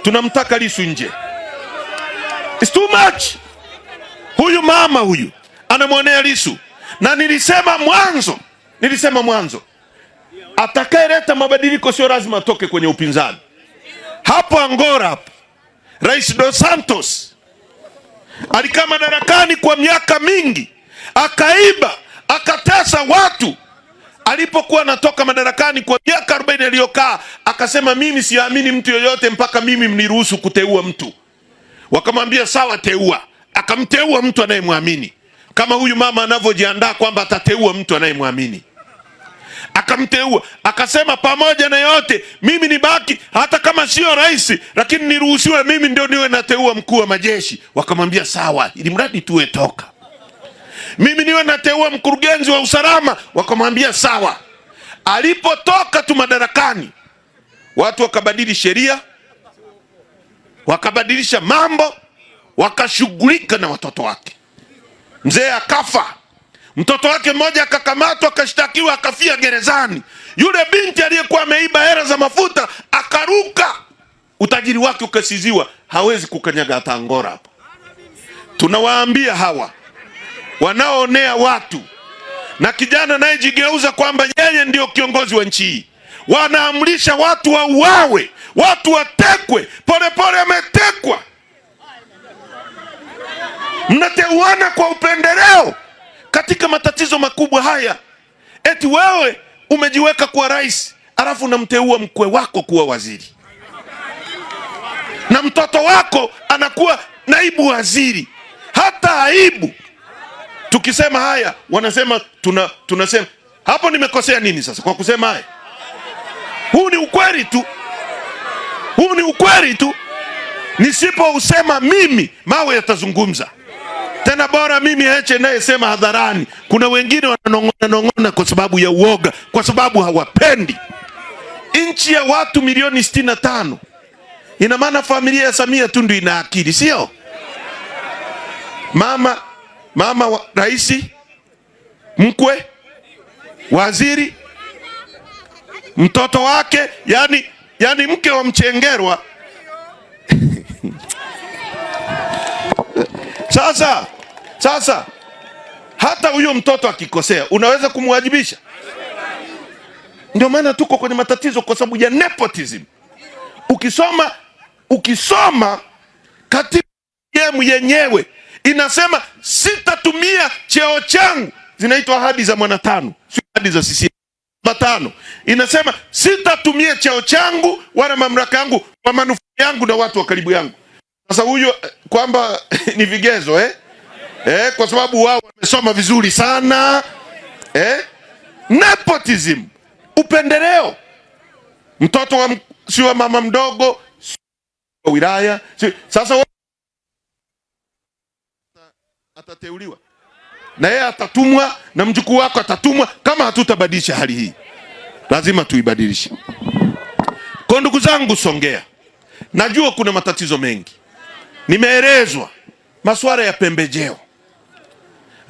tunamtaka Lissu nje. It's too much. Huyu mama huyu anamwonea Lissu, na nilisema mwanzo atakayeleta mabadiliko sio lazima atoke kwenye upinzani. Hapo Angola hapo Rais Dos Santos alikaa madarakani kwa miaka mingi, akaiba, akatesa watu. Alipokuwa anatoka madarakani kwa miaka 40 aliyokaa, akasema mimi siamini mtu yoyote mpaka mimi mniruhusu kuteua mtu. Wakamwambia sawa, teua. Akamteua mtu anayemwamini, kama huyu mama anavyojiandaa kwamba atateua mtu anayemwamini. Akamteua, akasema pamoja na yote mimi nibaki hata kama sio rais, lakini niruhusiwe mimi ndio niwe nateua mkuu wa majeshi. Wakamwambia sawa, ili mradi tuwe toka. Mimi niwe nateua mkurugenzi wa usalama. Wakamwambia sawa. Alipotoka tu madarakani, watu wakabadili sheria, wakabadilisha mambo, wakashughulika na watoto wake. Mzee akafa, mtoto wake mmoja akakamatwa, akashtakiwa, akafia gerezani. Yule binti aliyekuwa ameiba hela za mafuta akaruka, utajiri wake ukasiziwa, hawezi kukanyaga hata Angola hapo. Tunawaambia hawa wanaoonea watu na kijana naye jigeuza kwamba yeye ndio kiongozi wa nchi hii, wanaamrisha watu wauawe, watu watekwe, polepole ametekwa. Mnateuana kwa upendeleo katika matatizo makubwa haya. Eti wewe umejiweka kuwa rais, alafu unamteua mkwe wako kuwa waziri, na mtoto wako anakuwa naibu waziri. Hata aibu. Tukisema haya wanasema tunasema hapo nimekosea nini sasa kwa kusema haya? Huu ni ukweli tu. Huu ni ukweli tu. Nisipo usema mimi, mawe yatazungumza. Tena bora mimi Heche naye sema hadharani. Kuna wengine wananong'ona kwa sababu ya uoga, kwa sababu hawapendi. Nchi ya watu milioni 65. Ina maana familia ya Samia tu ndio ina akili, sio? Mama wa rais, mkwe, waziri, mtoto wake, yani mke wa Mchengerwa. Sasa hata huyo mtoto akikosea unaweza kumwajibisha? Ndio maana tuko kwenye matatizo kwa sababu ya nepotism. Ukisoma katiba yenyewe inasema sitatumia cheo changu, zinaitwa ahadi za mwanatano, sio ahadi za CCM. Matano inasema sitatumia cheo changu wala mamlaka yangu kwa manufaa yangu na watu wa karibu yangu. Sasa huyo kwamba ni vigezo kwa sababu wao wamesoma vizuri sana nepotism, upendeleo. Mtoto wa sio mama mdogo wa wilaya sasa atateuliwa na yeye atatumwa na mjukuu wako atatumwa. Kama hatutabadilisha hali hii, lazima tuibadilishe. Kwa ndugu zangu Songea, najua kuna matatizo mengi. Nimeelezwa masuala ya pembejeo.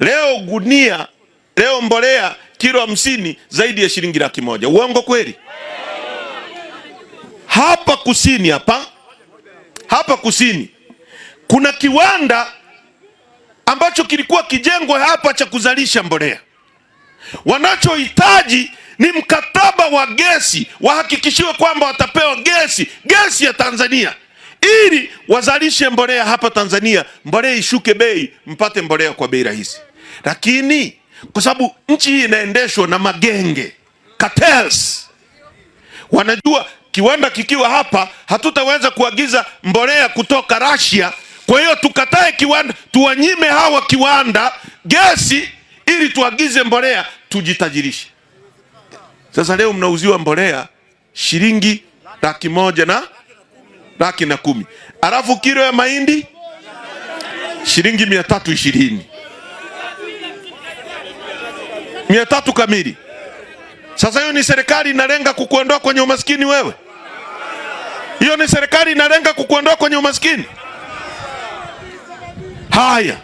Leo mbolea kilo 50 zaidi ya shilingi 100,000. Uongo kweli? Hapa kusini kuna kiwanda ambacho kilikuwa kijengwa hapa cha kuzalisha mbolea. Wanachohitaji ni mkataba wa gesi, wahakikishiwe kwamba watapewa gesi ya Tanzania ili wazalishe mbolea hapa Tanzania, mbolea ishuke bei, mpate mbolea kwa bei rahisi. Lakini kwa sababu nchi hii inaendeshwa na magenge, cartels, wanajua kiwanda kikiwa hapa hatutaweza kuagiza mbolea kutoka Russia. Kwa hiyo tukatae kiwanda, tuwanyime hawa kiwanda gesi ili tuagize mbolea, tujitajirishe. Sasa leo mnauziwa mbolea shilingi 100,000 na 110,000. Alafu kilo ya mahindi shilingi 320. 300 kamili. Sasa hiyo ni serikali inalenga kukuondoa kwenye umaskini wewe? Hiyo ni serikali inalenga kukuondoa kwenye umaskini? Haya.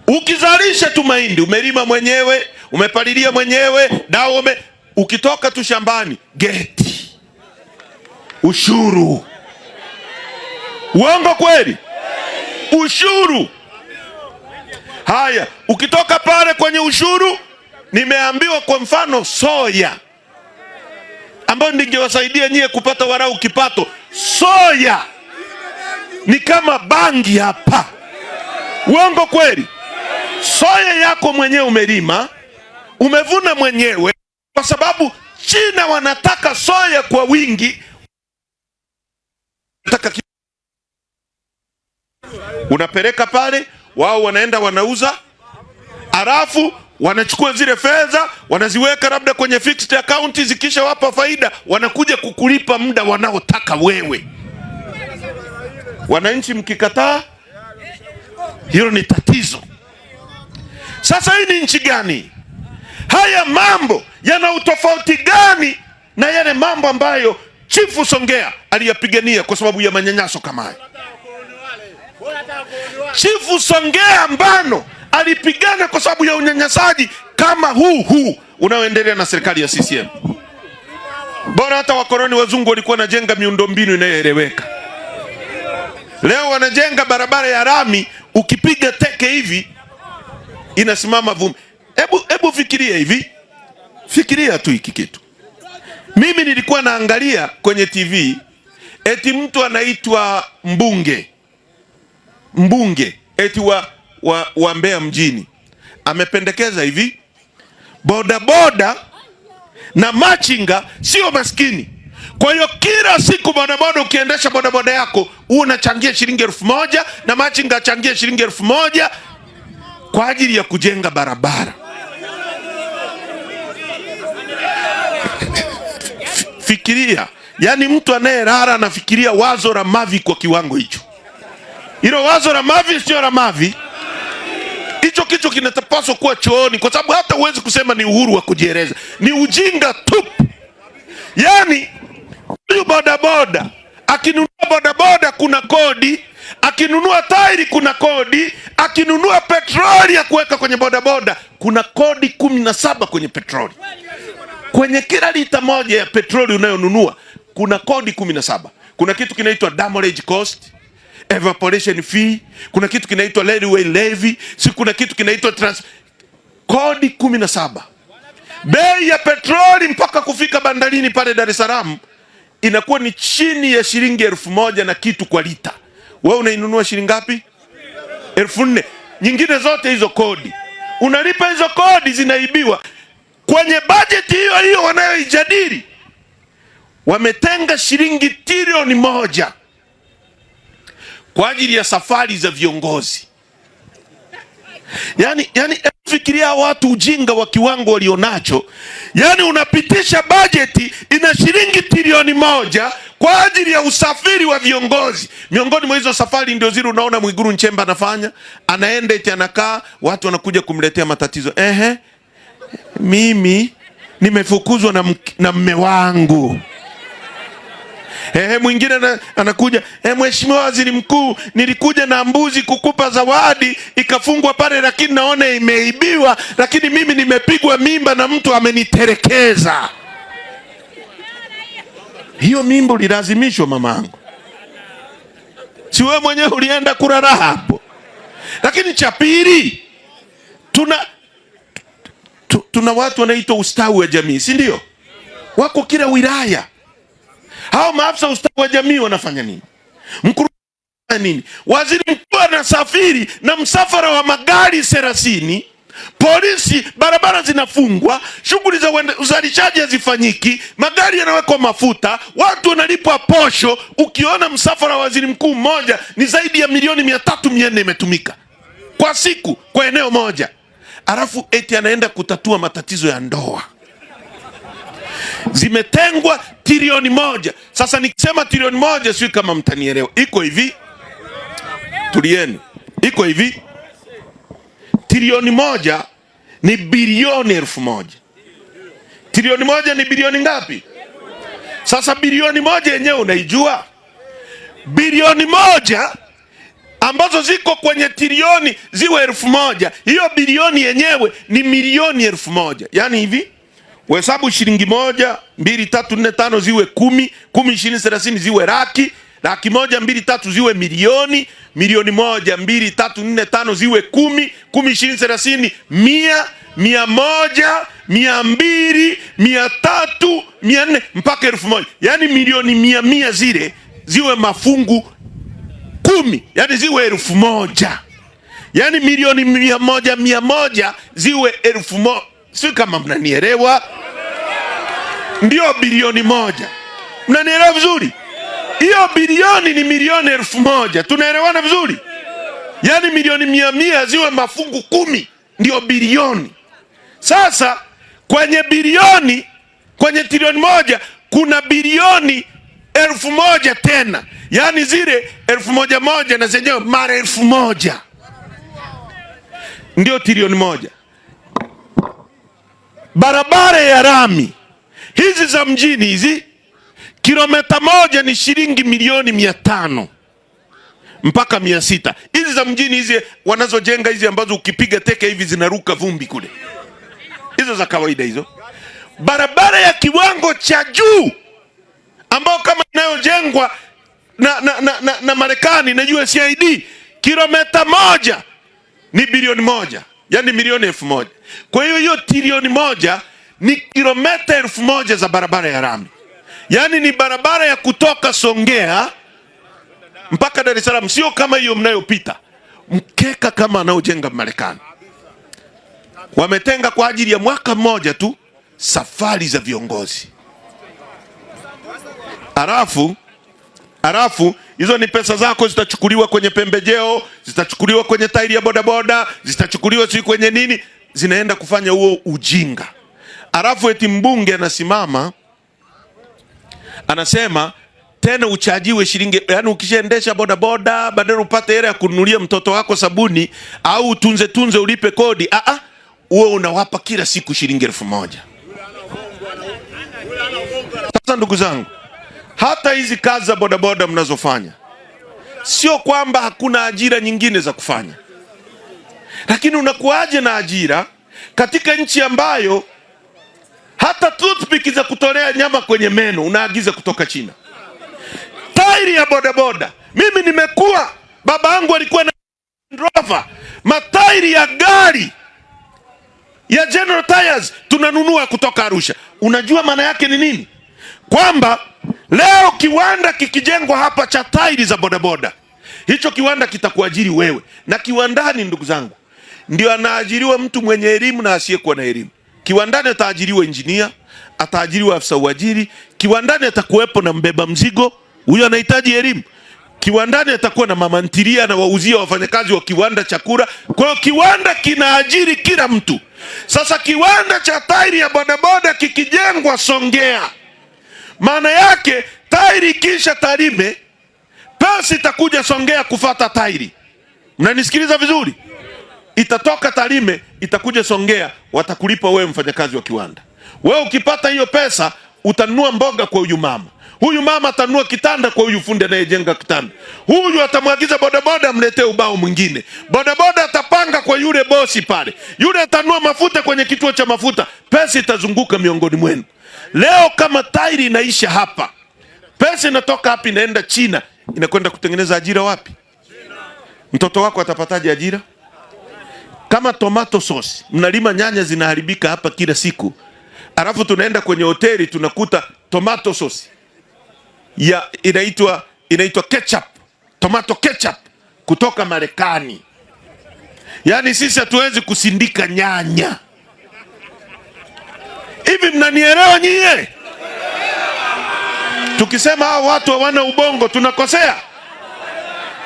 Ukizalisha tu mahindi, umelima mwenyewe, umepalilia mwenyewe, dawa ukitoka tu shambani, geti. Ushuru. Uongo kweli? Ushuru. Haya, ukitoka pale kwenye ushuru, nimeambiwa kwa mfano soya, ambayo ningewasaidia nyie kupata warau kipato. Soya ni kama bangi hapa. Uongo kweli? Soya yako mwenyewe umelima, umevuna mwenyewe, kwa sababu China wanataka soya kwa wingi. Unapeleka pale, wao wanaenda wanauza, halafu wanachukua zile fedha wanaziweka labda kwenye fixed account, zikisha wapa faida wanakuja kukulipa muda wanaotaka wewe. Wananchi mkikataa, hilo ni tatizo. Sasa hii ni nchi gani? Haya mambo yana utofauti gani na yale mambo ambayo Chifu Songea aliyapigania kwa sababu ya manyanyaso kama haya? Chifu Songea Mbano alipigana kwa sababu ya unyanyasaji kama huu unaoendelea na serikali ya CCM. Bora hata wakoloni wazungu walikuwa wanajenga miundombinu inayoeleweka. Leo wanajenga barabara ya rami, ukipiga teke hivi inasimama vumbi. Hebu fikiria hivi. Fikiria tu hiki kitu. Mimi nilikuwa naangalia kwenye TV eti mtu anaitwa mbunge eti wa Mbeya mjini amependekeza hivi, bodaboda na machinga sio maskini. Kwa hiyo kila siku bodaboda, ukiendesha bodaboda yako unachangia shilingi 1000 na machinga achangia shilingi 1000 kwa ajili ya kujenga barabara. Fikiria, yani mtu anayelala anafikiria wazo la mavi kwa kiwango hicho. Hilo wazo la mavi sio la mavi. Hicho kicho kinatapaswa kuwa chooni, kwa sababu hata huwezi kusema ni uhuru wa kujieleza. Ni ujinga tupu. Yani huyu bodaboda akinunua bodaboda kuna kodi, akinunua tairi kuna kodi, akinunua petroli ya kuweka kwenye bodaboda kuna kodi 17 kwenye petroli. Kwenye kila lita moja ya petroli unayonunua kuna kodi 17. Kuna kitu kinaitwa demurrage cost, evaporation fee, kuna kitu kinaitwa railway levy, kuna kitu kinaitwa kodi 17. Bei ya petroli mpaka kufika bandarini pale Dar es Salaam inakuwa ni chini ya shilingi 1000 na kitu kwa lita. Wewe unainunua shilingi ngapi? 1400. Nyingine zote hizo kodi unalipa, hizo kodi zinaibiwa. Kwenye bajeti hiyo hiyo wanayoijadili wametenga shilingi trilioni 1 kwa ajili ya safari za viongozi. Yani fikiria watu ujinga wa kiwango walionacho. Yani unapitisha bajeti ina shilingi trilioni 1 kwa ajili ya usafiri wa viongozi. Miongoni mwa hizo safari ndio zile unaona Mwigulu Nchemba anafanya, anaenda eti anakaa, watu wanakuja kumletea matatizo. Mimi nimefukuzwa na mme wangu. Mwingine anakuja, Mheshimiwa Waziri Mkuu, nilikuja na mbuzi kukupa zawadi ikafungwa pale, lakini naona imeibiwa, lakini mimi nimepigwa mimba na mtu ameniterekeza. Hiyo mimba ulilazimishwa mamangu, si wewe mwenyewe ulienda kulala hapo. Lakini cha pili, tuna watu wanaitwa ustawi wa jamii, si ndio? Wako kila wilaya. Hao maafisa ustawi wa jamii wanafanya nini? Mkuu nini? Waziri Mkuu anasafiri na msafara wa magari 30, polisi, barabara zinafungwa, shughuli za uzalishaji hazifanyiki, magari yanawekwa mafuta, watu wanalipwa posho. Ukiona msafara wa waziri mkuu mmoja ni zaidi ya milioni 300-400 imetumika kwa siku kwa eneo moja. Alafu eti anaenda kutatua matatizo ya ndoa. Zimetengwa trilioni 1. Sasa nikisema trilioni 1 sio kama mtanielewa. Iko hivi. Tulieni. Iko hivi. Trilioni 1 ni bilioni 1000. Trilioni 1 ni bilioni ngapi? Sasa bilioni 1 yenyewe unaijua? Bilioni 1 ambazo ziko kwenye trilioni ziwe 1000. Hiyo bilioni yenyewe ni milioni 1000. Yaani hivi, Uhesabu shilingi 1, 2, 3, 4, 5 ziwe 10, 10, 20, 30 ziwe laki, laki 1, 2, 3 ziwe milioni, milioni 1, 2, 3, 4, 5 ziwe 10, 10, 20, 30, 100, 100, 200, 300, 400 mpaka 1000. Yani milioni 100 zile ziwe mafungu 10, yani ziwe 1000. Yani milioni 100 ziwe 1000. Sio kama mnanielewa? Ndio bilioni 1. Mnanielewa vizuri? Hiyo bilioni ni milioni 1000. Tunaelewana vizuri? Yani milioni 100 ziwe mafungu 10 ndio bilioni. Sasa kwenye bilioni, kwenye trilioni 1 kuna bilioni 1000 tena. Yani zile 1000 na zenyewe mara 1000 ndio trilioni 1. Barabara ya rami hizi za mjini hizi, kilomita 1 ni shilingi milioni 500 mpaka 600. Hizi za mjini hizi wanazojenga hizi ambazo ukipiga teke hivi zinaruka vumbi kule, hizo za kawaida hizo. Barabara ya kiwango cha juu ambao kama inayojengwa na Marekani na USAID, kilomita 1 ni bilioni 1, yani milioni 1000. Kwa hiyo hiyo trilioni 1 ni kilomita 1000 za barabara ya rami. Yani ni barabara ya kutoka Songea mpaka Dar es Salaam, sio kama hiyo mnayopita mkeka kama anaojenga Marekani. Wametenga kwa ajili ya mwaka mmoja tu safari za viongozi. Arafu hizo ni pesa zako zitachukuliwa kwenye pembejeo, zitachukuliwa kwenye tairi ya bodaboda, zitachukuliwa si kwenye nini, zinaenda kufanya huo ujinga. Arafu eti mbunge anasimama anasema tena uchajiwe shilingi, yani ukishaendesha bodaboda badala upate hela ya kununulia mtoto wako sabuni au tunze ulipe kodi, wewe unawapa kila siku shilingi 1000. Sasa ndugu zangu, hata hizi kazi za bodaboda mnazofanya, sio kwamba hakuna ajira nyingine za kufanya, lakini unakuaje na ajira katika nchi ambayo hata toothpick za kutolea nyama kwenye meno unaagiza kutoka China? Tairi ya bodaboda, mimi nimekuwa, baba yangu alikuwa na Rover, matairi ya gari ya General Tires tunanunua kutoka Arusha. Unajua maana yake ni nini? Kwamba leo kiwanda kikijengwa hapa cha tairi za bodaboda, hicho kiwanda kitakuajiri wewe. Na kiwandani, ndugu zangu, ndio anaajiriwa mtu mwenye elimu na asiyekuwa na elimu. Kiwandani ataajiriwa injinia, ataajiriwa afisa uajiri. Kiwandani atakuwepo na mbeba mzigo, huyo anahitaji elimu. Kiwandani atakuwa na mama ntilia na wauzia wafanyakazi wa kiwanda chakula. Kwa hiyo kiwanda kinaajiri kila mtu. Sasa kiwanda cha tairi ya bodaboda kikijengwa Songea, maana yake tairi kisha Tarime, pesa itakuja Songea kufata tairi. Mnanisikiliza vizuri? Itatoka Tarime itakuja Songea, watakulipa wewe mfanyakazi wa kiwanda. Wewe ukipata hiyo pesa utanunua mboga kwa huyu mama. Huyu mama atanunua kitanda kwa huyu fundi anayejenga kitanda. Huyu atamwagiza bodaboda amletee ubao mwingine. Bodaboda atapanga kwa yule bosi pale. Yule atanunua mafuta kwenye kituo cha mafuta. Pesa itazunguka miongoni mwenu. Leo kama tairi inaisha hapa, pesa inatoka hapa inaenda China, inakwenda kutengeneza ajira wapi? Mtoto wako atapataje ajira? Kama tomato sauce, mnalima nyanya zinaharibika hapa kila siku, alafu tunaenda kwenye hoteli tunakuta tomato sauce ya inaitwa ketchup, tomato ketchup kutoka Marekani. Yani sisi hatuwezi kusindika nyanya. Hivi mnanielewa nyie? Tukisema hao watu hawana ubongo tunakosea.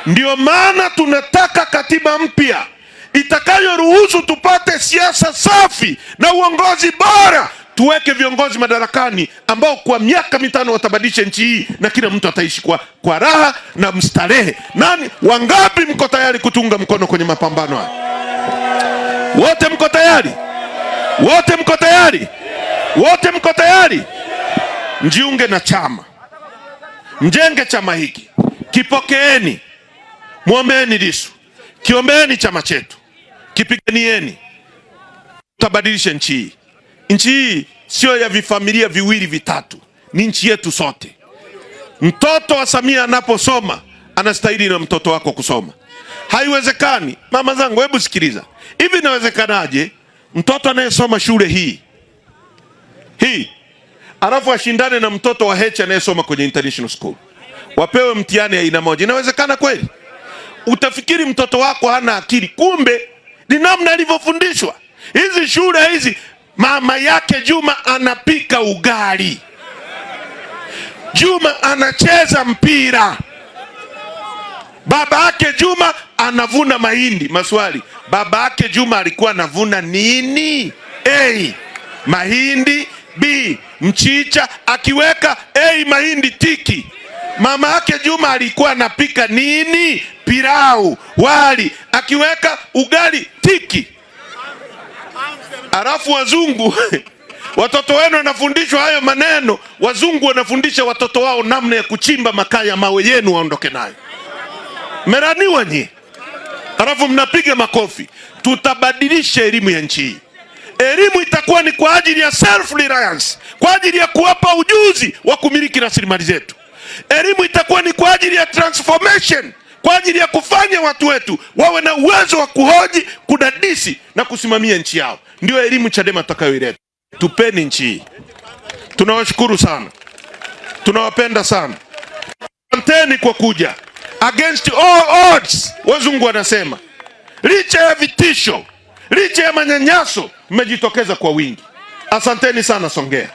Ndio maana tunataka katiba mpya itakayoruhusu tupate siasa safi na uongozi bora. Tuweke viongozi madarakani ambao kwa miaka 5 watabadilisha nchi hii na kila mtu ataishi kwa raha na mstarehe. Nani wangapi mko tayari kutunga mkono kwenye mapambano haya? Wote mko tayari? Wote mko tayari? Wote mko tayari? Mjiunge na chama. Mjenge chama hiki. Kipokeeni. Muombeeni Lissu. Kiombeeni chama chetu. Kipiganieni. Tutabadilisha nchi hii. Nchi hii sio ya vifamilia viwili vitatu, ni nchi yetu sote. Mtoto wa Samia anaposoma anastahili na mtoto wako kusoma. Haiwezekani, mama zangu, hebu sikiliza. Hivi inawezekanaje mtoto anayesoma shule hii alafu ashindane na mtoto wa Heche anayesoma kwenye international school, wapewe mtihani aina moja? Inawezekana kweli? Utafikiri mtoto wako hana akili, kumbe ni namna alivyofundishwa. Hizi shule hizi, mama yake Juma anapika ugali, Juma anacheza mpira, baba yake Juma anavuna mahindi. Maswali, baba yake Juma alikuwa anavuna nini? A, mahindi. B, mchicha. Akiweka A mahindi tiki. Mama yake Juma alikuwa anapika nini? Pilau, wali. Akiweka ugali tiki. Alafu wazungu watoto wenu wanafundishwa hayo maneno. Wazungu wanafundisha watoto wao namna ya kuchimba makaa ya mawe yenu waondoke nayo. Meraniwa nyie, alafu mnapiga makofi. Tutabadilisha elimu ya nchi hii. Elimu itakuwa ni kwa ajili ya self reliance, kwa ajili ya kuwapa ujuzi wa kumiliki rasilimali zetu. Elimu itakuwa ni kwa ajili ya transformation, kwa ajili ya kufanya watu wetu wawe na uwezo wa kuhoji, kudadisi na kusimamia nchi yao. Ndio elimu Chadema tutakayoileta. Tupeni nchi hii. Tunawashukuru sana, tunawapenda sana. Asanteni kwa kuja. Against all odds, wazungu wanasema. Licha ya vitisho, licha ya manyanyaso, mmejitokeza kwa wingi. Asanteni sana Songea.